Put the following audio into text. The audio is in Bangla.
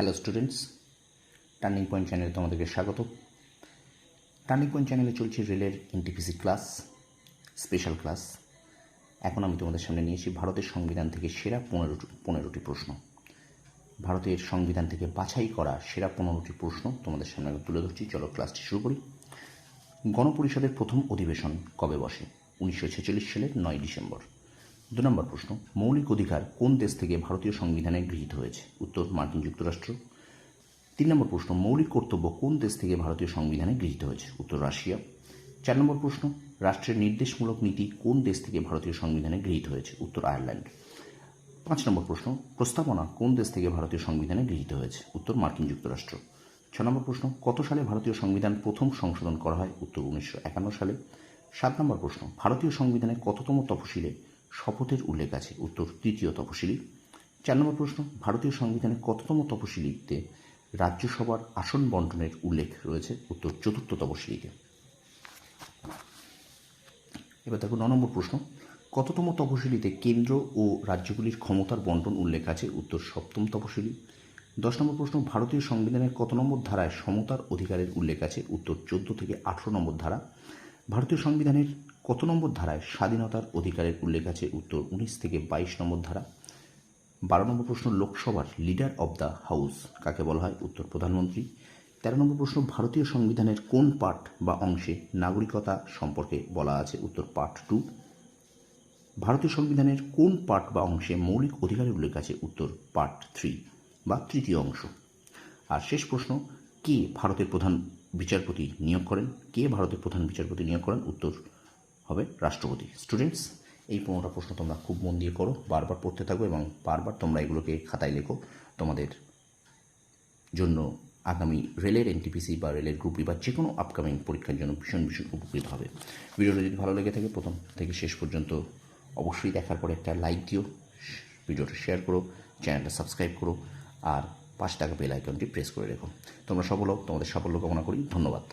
হ্যালো স্টুডেন্টস, টার্নিং পয়েন্ট চ্যানেলে তোমাদেরকে স্বাগত। টার্নিং পয়েন্ট চ্যানেলে চলছে রেলের এনটিপিসি ক্লাস, স্পেশাল ক্লাস। এখন আমি তোমাদের সামনে নিয়েছি ভারতের সংবিধান থেকে সেরা পনেরোটি প্রশ্ন। ভারতের সংবিধান থেকে বাছাই করা সেরা 15টি প্রশ্ন তোমাদের সামনে আমি তুলে ধরছি। চলো ক্লাসটি শুরু করি। গণপরিষদের প্রথম অধিবেশন কবে বসে? 1946 সালের 9 ডিসেম্বর। 2 নম্বর প্রশ্ন, মৌলিক অধিকার কোন দেশ থেকে ভারতীয় সংবিধানে গৃহীত হয়েছে? উত্তর, মার্কিন যুক্তরাষ্ট্র। 3 নম্বর প্রশ্ন, মৌলিক কর্তব্য কোন দেশ থেকে ভারতীয় সংবিধানে গৃহীত হয়েছে? উত্তর, রাশিয়া। 4 নম্বর প্রশ্ন, রাষ্ট্রের নির্দেশমূলক নীতি কোন দেশ থেকে ভারতীয় সংবিধানে গৃহীত হয়েছে? উত্তর, আয়ারল্যান্ড। 5 নম্বর প্রশ্ন, প্রস্তাবনা কোন দেশ থেকে ভারতীয় সংবিধানে গৃহীত হয়েছে? উত্তর, মার্কিন যুক্তরাষ্ট্র। 6 নম্বর প্রশ্ন, কত সালে ভারতীয় সংবিধান প্রথম সংশোধন করা হয়? উত্তর, 1951 সালে। 7 নম্বর প্রশ্ন, ভারতীয় সংবিধানে কততম তফসিলে শপথের উল্লেখ আছে? উত্তর, 3য় তফসিলি। 4 নম্বর প্রশ্ন, ভারতীয় সংবিধানে কততম তফসিলিতে রাজ্যসভার আসন বন্টনের উল্লেখ রয়েছে? উত্তর, 4র্থ তফসিলিতে। এবার দেখো 9 নম্বর প্রশ্ন, কততম তফসিলিতে কেন্দ্র ও রাজ্যগুলির ক্ষমতার বন্টন উল্লেখ আছে? উত্তর, 7ম তফসিলি। 10 নম্বর প্রশ্ন, ভারতীয় সংবিধানের কত নম্বর ধারায় সমতার অধিকারের উল্লেখ আছে? উত্তর, 14 থেকে 18 নম্বর ধারা। ভারতীয় সংবিধানের কত নম্বর ধারায় স্বাধীনতার অধিকারের উল্লেখ আছে? উত্তর, 19 থেকে 22 নম্বর ধারা। 12 নম্বর প্রশ্ন, লোকসভার লিডার অব দ্য হাউস কাকে বলা হয়? উত্তর, প্রধানমন্ত্রী। 13 নম্বর প্রশ্ন, ভারতীয় সংবিধানের কোন পার্ট বা অংশে নাগরিকতা সম্পর্কে বলা আছে? উত্তর, পার্ট 2। ভারতীয় সংবিধানের কোন পার্ট বা অংশে মৌলিক অধিকারের উল্লেখ আছে? উত্তর, পার্ট 3 বা 3য় অংশ। আর শেষ প্রশ্ন, কে ভারতের প্রধান বিচারপতি নিয়োগ করেন? কে ভারতের প্রধান বিচারপতি নিয়োগ করেন? উত্তর হবে রাষ্ট্রপতি। স্টুডেন্টস, এই 15টা প্রশ্ন তোমরা খুব মন দিয়ে করো, বারবার পড়তে থাকো এবং বারবার তোমরা এগুলোকে খাতায় লেখো। তোমাদের জন্য আগামী রেলের এনটিপিসি বা রেলের গ্রুপ ডি বা যে কোনো আপকামিং পরীক্ষার জন্য ভীষণ ভীষণ উপকৃত হবে। ভিডিওটা যদি ভালো লেগে থাকে প্রথম থেকে শেষ পর্যন্ত অবশ্যই দেখার পরে একটা লাইক দিও, ভিডিওটা শেয়ার করো, চ্যানেলটা সাবস্ক্রাইব করো আর পাশে থাকা বেল আইকনটি প্রেস করে রেখো। তোমরা সফল হোক, তোমাদের সাফল্য কামনা করি। ধন্যবাদ।